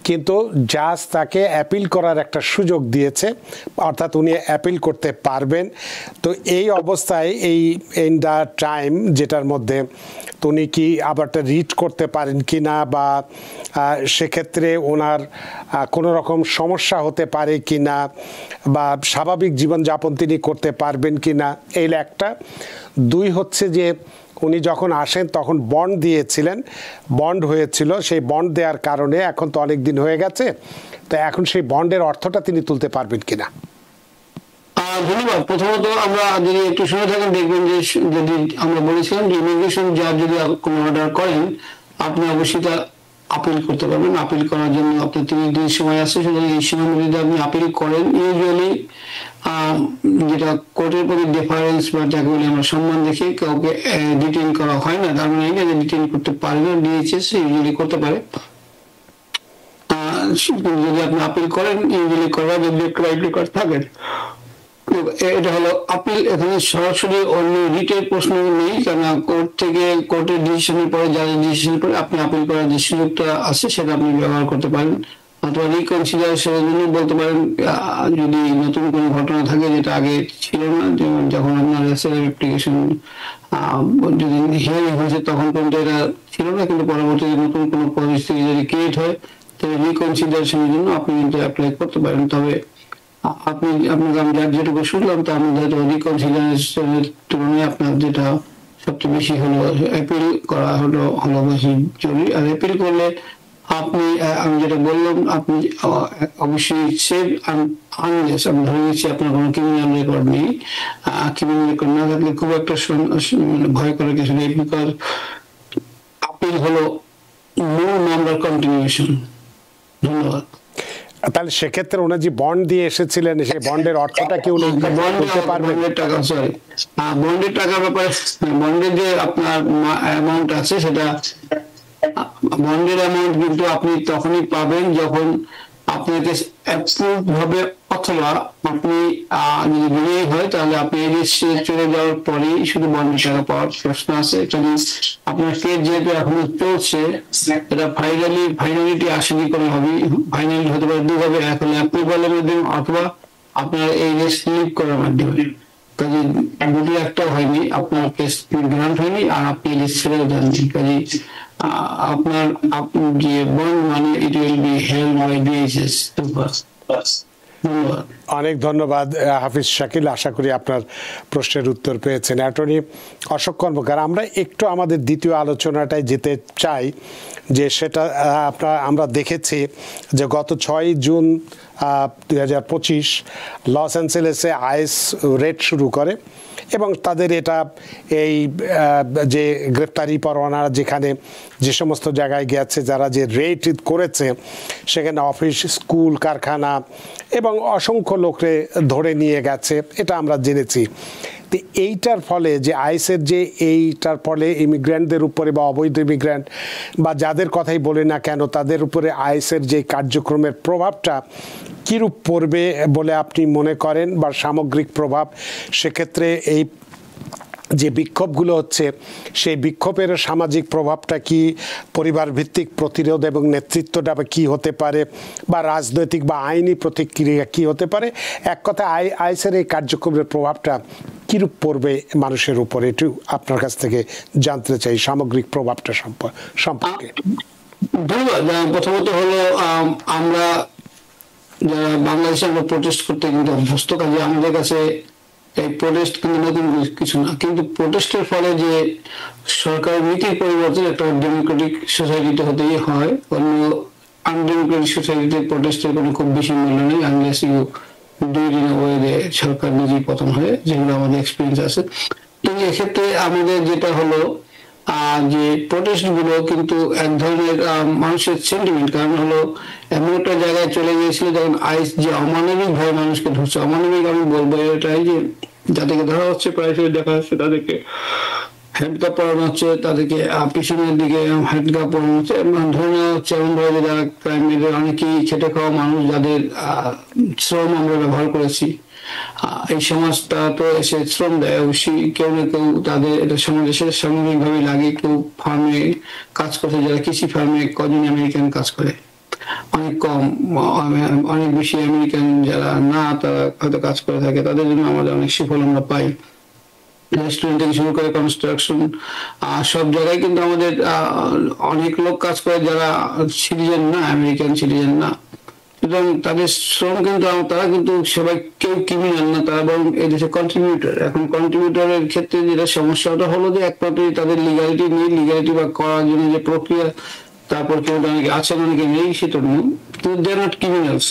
কিন্তু জাজ তাকে অ্যাপিল করার একটা সুযোগ দিয়েছে, অর্থাৎ উনি অ্যাপিল করতে পারবেন। তো এই অবস্থায় এই ইন দ্য টাইম যেটার মধ্যে উনি কি আবারটা রিড করতে পারেন কি না, বা সেক্ষেত্রে ওনার কোনো রকম সমস্যা হতে পারে কি না, বা স্বাভাবিক জীবনযাপন তিনি করতে পারবেন কি না, এই একটা। দুই হচ্ছে যে উনি যখন আসেন তখন বন্ড দিয়েছিলেন, বন্ড হয়েছিল, সেই বন্ড দেওয়ার কারণে এখন তো অনেক দিন হয়ে গেছে, তো এখন সেই বন্ডের অর্থটা তিনি তুলতে পারবেন কিনা। ধন্যবাদ। প্রথমত আমরা যদি একটু শুনে থাকেন দেখবেন যে যদি আমরা বলেছিলাম যে ইমিগ্রেশন জাজ যদি কোনো অর্ডার করেন আপনি অবশ্যই তা আপিল করতে পারবেন। আপিল করার জন্য আপনার 30 দিন সময় আছে, সুতরাং এই সময়ের মধ্যে যদি আপনি আপিল করেন, ইউজুয়ালি যেটা কোর্টের প্রতি ডিফারেন্স বা যাকে বলে আমরা সম্মান দেখে কাউকে ডিটেইন করা হয় না, তার মানে যে ডিটেইন করতে পারে না, ডিএইচএস ইউজুয়ালি করতে পারে। যদি আপনি আপিল করেন ইউজুয়ালি করার যদি একটু আইডি কার্ড থাকেন, এটা হলো আপিল। এখানে সরাসরি অন্য রিটের প্রশ্ন নেই, কারণ কোর্ট থেকে কোর্টের ডিসিশনের পরে জাজের ডিসিশনের পরে আপনি আপিল করার যে সুযোগটা আছে সেটা আপনি ব্যবহার করতে পারেন। অথবা রিকনসিডারেশনের জন্য বলতে পারেন যদি নতুন কোনো ঘটনা থাকে যেটা আগে ছিল না, যেমন যখন আপনার অ্যাপ্লিকেশন যদি হিয়ারিং হয়েছে তখন পর্যন্ত এটা ছিল না, কিন্তু পরবর্তীতে নতুন কোনো পরিস্থিতি যদি ক্রিয়েট হয় তাহলে রিকনসিডারেশনের জন্য আপনি কিন্তু অ্যাপ্লাই করতে পারেন। তবে আপনি আপনাকে আমি যেটুকু শুনলাম তার মধ্যে রিকনসিডারেশনের তুলনায় আপনার যেটা সবচেয়ে বেশি হলো অ্যাপিল করা হলো বেশি জরুরি। আর অ্যাপিল করলে আপনি আমি যেটা বললাম আপনি অবশ্যই সেভ আনলেস আমি ধরে নিচ্ছি আপনার কোনো ক্রিমিনাল রেকর্ড নেই, ক্রিমিনাল রেকর্ড না থাকলে খুব একটা ভয় করার কিছু নেই, বিকজ আপিল হলো নো নাম্বার কন্টিনিউশন। ধন্যবাদ। তাহলে সেক্ষেত্রে ওনার যে বন্ড দিয়ে এসেছিলেন সেই বন্ডের অর্থটা কি উনি বলতে পারবেন? টাকা সরি বন্ডের টাকার ব্যাপারে, বন্ডের যে আপনার অ্যামাউন্ট আছে সেটা বন্ডের অ্যামাউন্ট কিন্তু আপনি তখনই পাবেন যখন আপনাকে অ্যাপ্রুভ হবে, অথবা আপনি যদি বিজয়ী হয় তাহলে আপনি এই লিস্টে চলে যাওয়ার পরেই শুধু বন্ডের টাকা পাওয়ার প্রশ্ন আছে। আপনার কেস যেহেতু এখনো চলছে এটা ফাইনালিটি আসেনি কোনোভাবেই, ফাইনালি হতে পারে দুভাবে, এক হলে অ্যাপ্রুভালের মাধ্যমে অথবা আপনার এই লিস্ট লিভ করার মাধ্যমে। কাজে দুটি একটাও হয়নি, আপনার কেস গ্রান্ট হয়নি আর আপনি লিস্ট ছেড়েও যাননি। কাজে আপনার যে বন্ড মানে it will be held by DHS. অনেক ধন্যবাদ হাফিজ শাকিল, আশা করি আপনার প্রশ্নের উত্তর পেয়েছেন। অ্যাটর্নি অশোক কর্মকার, আমরা একটু আমাদের দ্বিতীয় আলোচনাটায় যেতে চাই, যে সেটা আমরা দেখেছি যে গত 6 জুন 2025 লস অ্যাঞ্জেলেসে আইস রেড শুরু করে এবং তাদের এটা এই যে গ্রেপ্তারি পরোয়ানা যেখানে যে সমস্ত জায়গায় গেছে যারা যে রেড করেছে সেখানে অফিস, স্কুল, কারখানা এবং অসংখ্য লোককে ধরে নিয়ে গেছে, এটা আমরা জেনেছি। তো এইটার ফলে যে আইসের যে এইটার ফলে ইমিগ্র্যান্টদের উপরে বা অবৈধ ইমিগ্র্যান্ট বা যাদের কথাই বলে না কেন তাদের উপরে আইসের যে কার্যক্রমের প্রভাবটা কীরূপ পড়বে বলে আপনি মনে করেন, বা সামগ্রিক প্রভাব, সেক্ষেত্রে এই যে বিক্ষোভগুলো হচ্ছে সেই বিক্ষোভের সামাজিক প্রভাবটা কি, পরিবার ভিত্তিক প্রতিরোধ এবং নেতৃত্বটা কি হতে পারে, বা রাজনৈতিক বা আইনি প্রতিক্রিয়া কি হতে পারে, এক কথায় আইসের এই কার্যক্রমের প্রভাবটা কিরূপ পড়বে মানুষের উপরে, একটু আপনার কাছ থেকে জানতে চাই সামগ্রিক প্রভাবটা সম্পর্কে। ধন্যবাদ। প্রথমত হলো আমরা যারা বাংলাদেশে আমরা প্রোটেস্ট করতে কিন্তু অভ্যস্ত, কাজে আমাদের কাছে এই প্রোটেস্ট কিন্তু নতুন কিছু না, কিন্তু প্রোটেস্টের ফলে যে সরকারের নীতির পরিবর্তন একটা ডেমোক্রেটিক সোসাইটিতে হতেই হয়, অন্য আনডেমোক্রেটিক সোসাইটিতে প্রোটেস্টের কোনো খুব বেশি মূল্য নেই, আনলেস ইউ 2 দিনের ওয়েদে সরকার নিজেই পতন হয়, যেগুলো আমাদের এক্সপিরিয়েন্স আছে। তো এক্ষেত্রে আমাদের যেটা হলো যে প্রোটেস্ট গুলো কিন্তু এক ধরনের মানুষের সেন্টিমেন্ট, কারণ হলো এমন একটা জায়গায় চলে গিয়েছিল যখন আইস যে অমানবিক ভাবে মানুষকে ধরছে। অমানবিক আমি বলবো এটাই যে যাদেরকে ধরা হচ্ছে প্রায়শই দেখা যাচ্ছে তাদেরকে হ্যান্ডকাপ পরানো হচ্ছে, তাদেরকে পিছনের দিকে হ্যান্ডকাপ পরানো হচ্ছে, ধরে নেওয়া হচ্ছে এমন ভাবে যারা ক্রাইমের অনেকেই খেটে খাওয়া মানুষ, যাদের শ্রম আমরা ব্যবহার করেছি। এই সমাজটা তো এসে শ্রম দেয় অবশ্যই, কেউ না কেউ তাদের এটা সমাজের সামগ্রিক ভাবে লাগে। কেউ ফার্মে কাজ করছে, যারা কৃষি ফার্মে কজন আমেরিকান কাজ করে, অনেক কম, অনেক বেশি আমেরিকান যারা না তারা হয়তো কাজ করে থাকে, তাদের জন্য আমাদের অনেক সুফল আমরা পাই। রেস্টুরেন্ট থেকে শুরু করে কনস্ট্রাকশন সব জায়গায় কিন্তু আমাদের অনেক লোক কাজ করে যারা সিটিজেন না, আমেরিকান সিটিজেন না, সুতরাং তাদের শ্রম কিন্তু তারা কিন্তু সবাই কেউ ক্রিমিনাল না, তারা বরং এই দেশে কন্ট্রিবিউটর। এখন কন্ট্রিবিউটরের ক্ষেত্রে যেটা সমস্যাটা হলো যে একমাত্রই তাদের লিগালিটি নেই, লিগালিটি বা করার জন্য যে প্রক্রিয়া, তারপর কেউ অনেকে আছেন অনেকে নেই, সেটা নেই, কিন্তু দে আর নট ক্রিমিনালস,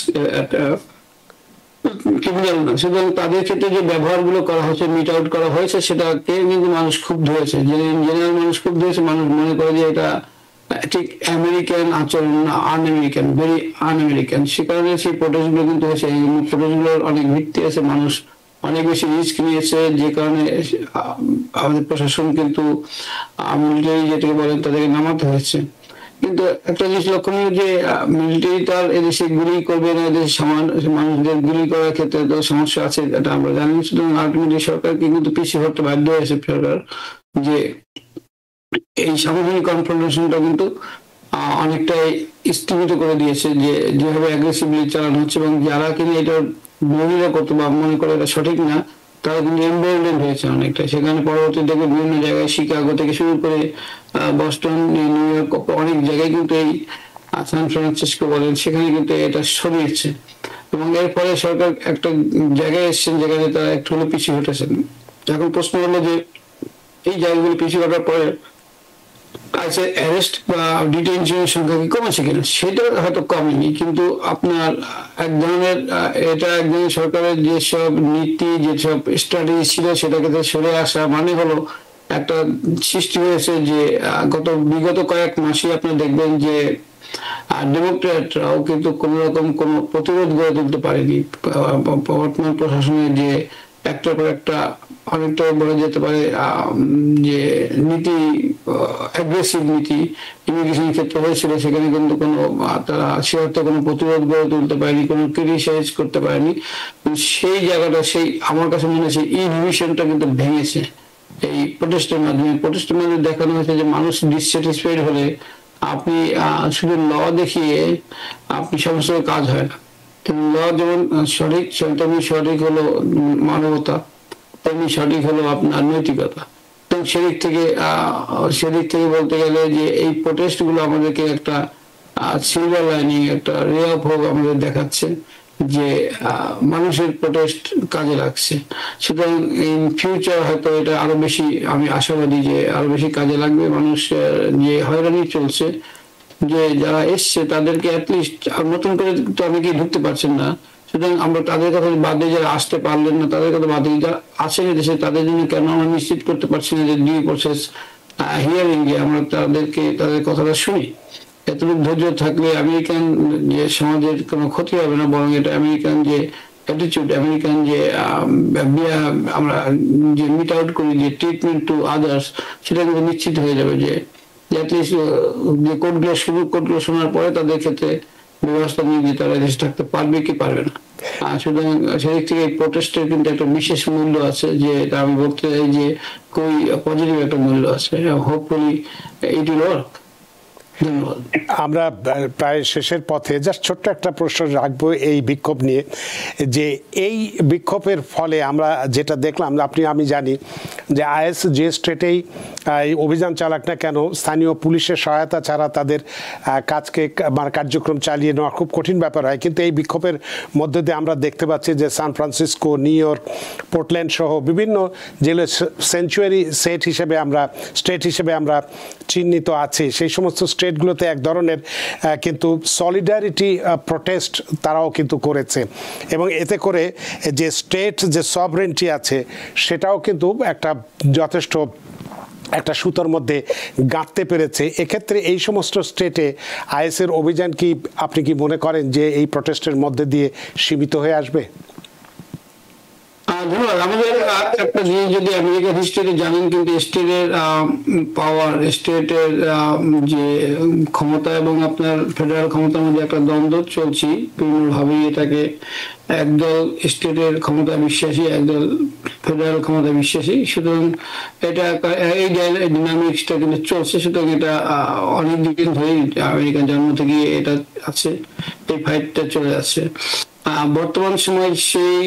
ক্রিমিনাল না। সুতরাং তাদের ক্ষেত্রে যে ব্যবহার গুলো করা হচ্ছে, মিট আউট করা হয়েছে, সেটাকে কিন্তু মানুষ খুব ধরেছে, জেনারেল মানুষ খুব ধরেছে। মানুষ মনে করে যে এটা ঠিক আমেরিকান আচরণ না, আন আমেরিকান, ভেরি আন আমেরিকান। সে কারণে সেই প্রোটেস্ট গুলো কিন্তু হয়েছে। এই প্রোটেস্ট গুলোর অনেক ভিত্তি আছে, মানুষ অনেক বেশি রিস্ক নিয়েছে, যে কারণে আমাদের প্রশাসন কিন্তু মিলিটারি যেটাকে বলেন তাদেরকে নামাতে হয়েছে। কিন্তু একটা জিনিস লক্ষণীয় যে মিলিটারি তার এদেশে গুলি করবে না, এদেশে মানুষদের গুলি করার ক্ষেত্রে তো সমস্যা আছে, এটা আমরা জানি। সুতরাং আলটিমেটলি সরকারকে কিন্তু পিছিয়ে হতে বাধ্য হয়েছে সরকার, যে এই সামগ্রিক কনফ্রন্টেশনটা কিন্তু অনেকটাই স্থগিত করে দিয়েছে, যে যেভাবে অ্যাগ্রেসিভলি চালানো হচ্ছে, এবং যারা কিনা এটা বিরোধিতা করতো বা মনে করে এটা সঠিক না, তারা কিন্তু এমবোল্ডেন্ড হয়েছে অনেকটা। সেখানে পরবর্তীতে বিভিন্ন জায়গায় শিকাগো থেকে শুরু করে বস্টন, নিউ ইয়র্ক, অনেক জায়গায় কিন্তু এই সান ফ্রান্সিসকো বলেন, সেখানে কিন্তু এটা ছড়িয়েছে। এবং এর ফলে সরকার একটা জায়গায় এসছেন যেখানে তারা একটু হলে পিছিয়ে হটেছেন। এখন প্রশ্ন হলো যে এই জায়গাগুলো পিছিয়ে হটার পরে আছে অ্যারেস্ট বা ডিটেনশনের সংখ্যা কি কমেছে কিনা, সেটা হয়তো কমেনি, কিন্তু আপনার এক ধরনের এটা এক ধরনের সরকারের যেসব নীতি, যেসব স্ট্র্যাটেজি ছিল সেটাকে সরে আসা, মানে হলো একটা সৃষ্টি হয়েছে যে বিগত কয়েক মাসে আপনি দেখবেন যে ডেমোক্র্যাটরাও কিন্তু কোন রকম কোন প্রতিরোধ গড়ে তুলতে পারেনি। বর্তমান প্রশাসনের যে একটার পর একটা অনেকটা বলা যেতে পারে যে নীতি, অ্যাগ্রেসিভ নীতি ইমিগ্রেশন ক্ষেত্রে হয়েছিল, সেখানে কিন্তু কোনো তারা সে অর্থে কোনো প্রতিরোধ গড়ে তুলতে পারেনি, কোনো ক্রিটিসাইজ করতে পারেনি। সেই জায়গাটা, সেই আমার কাছে মনে হয় সেই ইনহিবিশনটা কিন্তু ভেঙেছে এই প্রোটেস্টের মাধ্যমে। প্রোটেস্টের মাধ্যমে দেখানো হয়েছে যে মানুষ ডিসস্যাটিসফাইড হলে আপনি শুধু ল দেখিয়ে আপনি সমস্ত কাজ হয় না। ল যেমন সঠিক, তেমনি সঠিক হলো মানবতা, তেমনি সঠিক হলো আপনার নৈতিকতা। তো সেদিক থেকে বলতে গেলে যে এই প্রোটেস্ট গুলো আমাদেরকে একটা সিলভার লাইনিং, একটা রে অফ হোপ আমাদের দেখাচ্ছে যে মানুষের প্রোটেস্ট কাজে লাগছে। সুতরাং ইন ফিউচার হয়তো এটা আরো বেশি, আমি আশাবাদী যে আরো বেশি কাজে লাগবে। মানুষ যে হয়রানি চলছে, যে যারা এসছে তাদেরকে অ্যাটলিস্ট নতুন করে তো অনেকেই ঢুকতে পারছেন না, সুতরাং আমরা তাদের কথা বাদে, যারা আসতে পারলেন না তাদের কথা বাদে, যারা আছেন দেশে তাদের জন্য কেন আমরা নিশ্চিত করতে পারছি না যে ডিউ প্রসেস হিয়ারিং যে আমরা তাদের কথাটা শুনি। এতটুকু ধৈর্য থাকলে আমেরিকান যে সমাজের কোনো ক্ষতি হবে না, বরং এটা আমেরিকান যে অ্যাটিটিউড, আমেরিকান যে আমরা যে মিট আউট করি, যে ট্রিটমেন্ট টু আদার্স, সেটা কিন্তু নিশ্চিত হয়ে যাবে যে অ্যাটলিস্ট যে কোর্টগুলো শোনার পরে তাদের ক্ষেত্রে ব্যবস্থা নিয়ে যে তারা দেশে থাকতে পারবে কি পারবে না। সুতরাং সেদিক থেকে এই প্রোটেস্টের কিন্তু একটা বিশেষ মূল্য আছে, যে এটা আমি বলতে চাই যে খুবই পজিটিভ একটা মূল্য আছে। Hopefully it will work. আমরা প্রায় শেষের পথে, জাস্ট ছোট্ট একটা প্রশ্ন রাখবো এই বিক্ষোভ নিয়ে, যে এই বিক্ষোভের ফলে আমরা যেটা দেখলাম, আমি জানি যে আইএস যে স্টেটেই অভিযান চালাক না কেন, স্থানীয় পুলিশের সহায়তা ছাড়া তাদের কার্যক্রম চালিয়ে নেওয়া খুব কঠিন ব্যাপার হয়। কিন্তু এই বিক্ষোভের মধ্যে দিয়ে আমরা দেখতে পাচ্ছি যে San Francisco, New York, Portland সহ বিভিন্ন জেলে স্যাংচুয়ারি স্টেট হিসেবে আমরা চিহ্নিত আছে, সেই সমস্ত স্টেট স্টেটগুলোতে এক ধরনের কিন্তু সলিডারিটি প্রোটেস্ট তারাও কিন্তু করেছে, এবং এতে করে যে স্টেট যে সভরেন্টি আছে সেটাও কিন্তু একটা যথেষ্ট একটা সুতোর মধ্যে গাঁথতে পেরেছে। এক্ষেত্রে এই সমস্ত স্টেটে আইএসের অভিযান কি আপনি কি মনে করেন যে এই প্রোটেস্টের মধ্যে দিয়ে সীমিত হয়ে আসবে? ধন্যবাদ। আমাদের একটা জিনিস যদি আমেরিকার হিস্ট্রিতে জানেন, কিন্তু স্টেটের পাওয়ার, স্টেটের যে ক্ষমতা এবং আপনার ফেডারেল ক্ষমতার মধ্যে একটা দ্বন্দ্ব চলছে বিভিন্নভাবেই। এটাকে একদল স্টেটের ক্ষমতা বিশ্বাসী, একদল ফেডারেল ক্ষমতা বিশ্বাসী। সুতরাং এটা এই ডিনামিক্সটা কিন্তু চলছে। সুতরাং এটা অনেক দিন ধরেই আমেরিকার জন্ম থেকে এটা আছে, এই ফাইটটা চলে আসছে। বর্তমান সময় সেই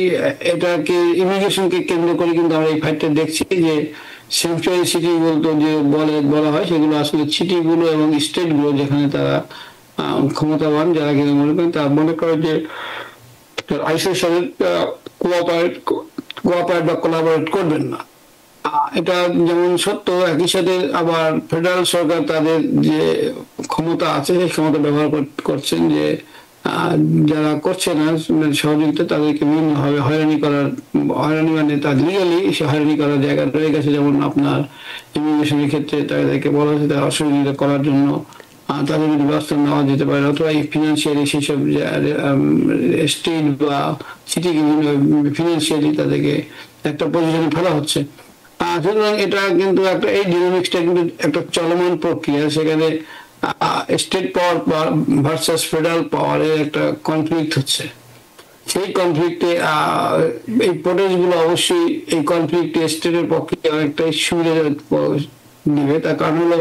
এটাকে ইমিগ্রেশনকে কেন্দ্র করে কিন্তু আমরা এই ফাইটটা দেখছি যে স্যাংচুয়ারি সিটি বলতো যে বলা হয়, সেগুলো আসলে সিটিগুলো এবং স্টেটগুলো যেখানে তারা ক্ষমতাবান, যারা কিনা মনে করেন তারা মনে করে যে আইসির সাথে কোঅপারেট বা কোলাবোরেট করবেন না। এটা যেমন সত্য, একই সাথে আবার ফেডারেল সরকার তাদের যে ক্ষমতা আছে সেই ক্ষমতা ব্যবহার করছেন যে যারা করছে না সহযোগিতা তাদেরকে বিভিন্নভাবে হয়রানি মানে তাদের লিগালি হয়রানি করার জায়গা রয়ে গেছে। যেমন আপনার ইমিগ্রেশনের ক্ষেত্রে তাদেরকে বলা হচ্ছে তারা অসহযোগিতা করার জন্য তাদের ব্যবস্থা নেওয়া যেতে পারে, অথবা ফিনান্সিয়ালি সেসব স্টেট বা সিটি ফিনান্সিয়ালি তাদেরকে একটা পজিশনে ফেলা হচ্ছে। সুতরাং এটা কিন্তু একটা এই ডিনামিক্সটা কিন্তু একটা চলমান প্রক্রিয়া। সেখানে স্টেট পাওয়ার ভার্সাস ফেডারেল পাওয়ারের একটা কনফ্লিক্ট হচ্ছে। সেই কনফ্লিক্টে এই প্রোটেস্ট গুলো অবশ্যই এই কনফ্লিক্টে স্টেটের পক্ষে অনেকটাই সুবিধা দিবে। তার কারণ হলো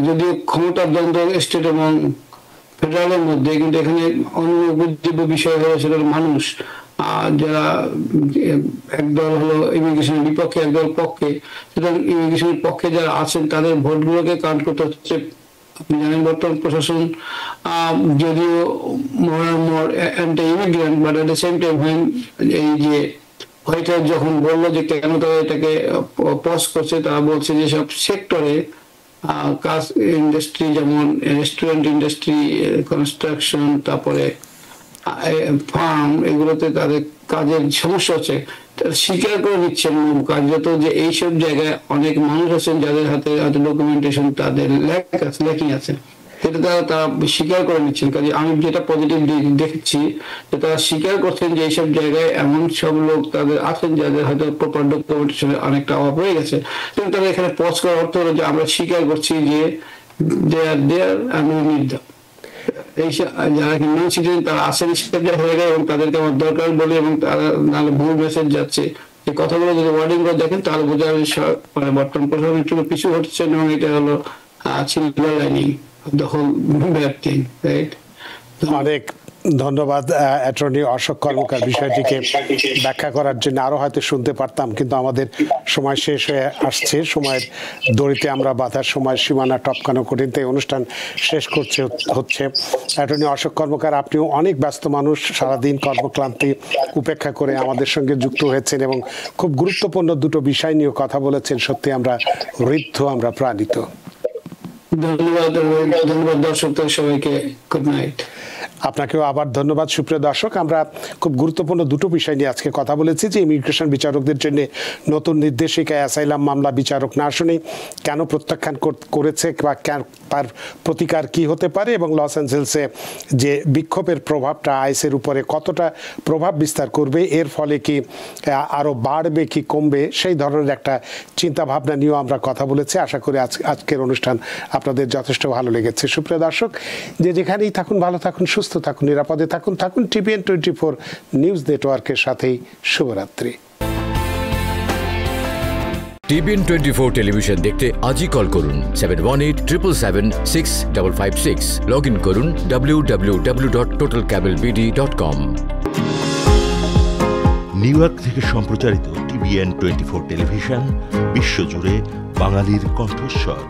যদিও ক্ষমতার দ্বন্দ্ব স্টেট এবং ফেডারেলের মধ্যে, কিন্তু এখানে অন্য উদ্দীপ্য বিষয় হলো সেটা মানুষ, যারা একদল হলো ইমিগ্রেশনের বিপক্ষে, একদল পক্ষে। সুতরাং ইমিগ্রেশনের পক্ষে যারা আছেন তাদের ভোটগুলোকে কাউন্ট করতে হচ্ছে। আপনি জানেন বর্তমান প্রশাসন যদিও more anti immigrant, but at the same time এই যে হোয়াইট হাউস যখন বললো যে কেন তারা এটাকে পজ করছে, তারা বলছে যে সব সেক্টরে কাজ ইন্ডাস্ট্রি, যেমন রেস্টুরেন্ট ইন্ডাস্ট্রি, কনস্ট্রাকশন, তারপরে ফার্ম, এগুলোতে তাদের কাজের সমস্যা হচ্ছে। স্বীকার করে নিচ্ছেন কার্যত যে এইসব জায়গায় অনেক মানুষ আছেন যাদের হাতে ডকুমেন্টেশন তাদের ল্যাকিং আছে, সেটা তারা স্বীকার করে নিচ্ছেন। কাজে আমি যেটা পজিটিভ দেখছি যে তারা স্বীকার করছেন যে এইসব জায়গায় এমন সব লোক তাদের আছেন যাদের হয়তো প্রপার ডকুমেন্টেশনের অনেকটা অভাব হয়ে গেছে। কিন্তু তাদের এখানে পজ করার অর্থ হলো যে আমরা স্বীকার করছি যে দেয়ার আমি নির্ধার যারা নন সিটিজেন তারা আসেন হয়ে গেছে এবং তাদেরকে আমার দরকার বলে, এবং তারা নাহলে ভুল মেসেজ যাচ্ছে। এই কথাগুলো যদি ওয়ার্ডিং করে দেখেন তাহলে বোঝা যাবে মানে বর্তমান প্রশাসন একটু পিছু হচ্ছেন, এবং এটা হলো silver lining of the whole bad thing, right? অনেক ধন্যবাদ অ্যাটর্নি অশোক কর্মকার বিষয়টিকে ব্যাখ্যা করার জন্য। আরো হয়তো শুনতে পারতাম, কিন্তু আমাদের সময় শেষ হয়ে আসছে। সময়ের দড়িতে আমরা বাধার সময় সীমানা টপকানো কঠিন, তাই অনুষ্ঠান শেষ হচ্ছে। অ্যাটর্নি অশোক কর্মকার, আপনিও অনেক ব্যস্ত মানুষ, সারাদিন কর্মক্লান্তি উপেক্ষা করে আমাদের সঙ্গে যুক্ত হয়েছেন এবং খুব গুরুত্বপূর্ণ দুটো বিষয় নিয়ে কথা বলেছেন। সত্যি আমরা ঋদ্ধ, আমরা প্রাণিত। ধন্যবাদ দর্শকদের সবাইকে। Good night. আপনাকেও আবার ধন্যবাদ। সুপ্রিয় দর্শক, আমরা খুব গুরুত্বপূর্ণ দুটো বিষয় নিয়ে আজকে কথা বলেছি যে ইমিগ্রেশন বিচারকদের জন্য নতুন নির্দেশিকা অ্যাসাইলাম মামলা বিচারক না শুনে কেন প্রত্যাখ্যান করেছে বা তার প্রতিকার কি হতে পারে, এবং লস অ্যাঞ্জেলসে যে বিক্ষোভের প্রভাবটা আইসের উপরে কতটা প্রভাব বিস্তার করবে, এর ফলে কি আরও বাড়বে কি কমবে, সেই ধরনের একটা চিন্তা ভাবনা নিয়েও আমরা কথা বলেছি। আশা করি আজকের অনুষ্ঠান আপনাদের যথেষ্ট ভালো লেগেছে। সুপ্রিয় দর্শক, যে যেখানেই থাকুন ভালো থাকুন, সুস্থ থাকুন, নিরাপদে থাকুন টিভিএন 24 নিউজ নেটওয়ার্কের সাথেই। শুভরাত্রি। টিভিএন 24 টেলিভিশন দেখতে আজই কল করুন 7187776556। লগ ইন করুন www.totalcablebd.com। নিউ ইয়র্ক থেকে সম্প্রচারিত টিভিএন 24 টেলিভিশন বিশ্বজুড়ে বাঙালির কণ্ঠস্বর।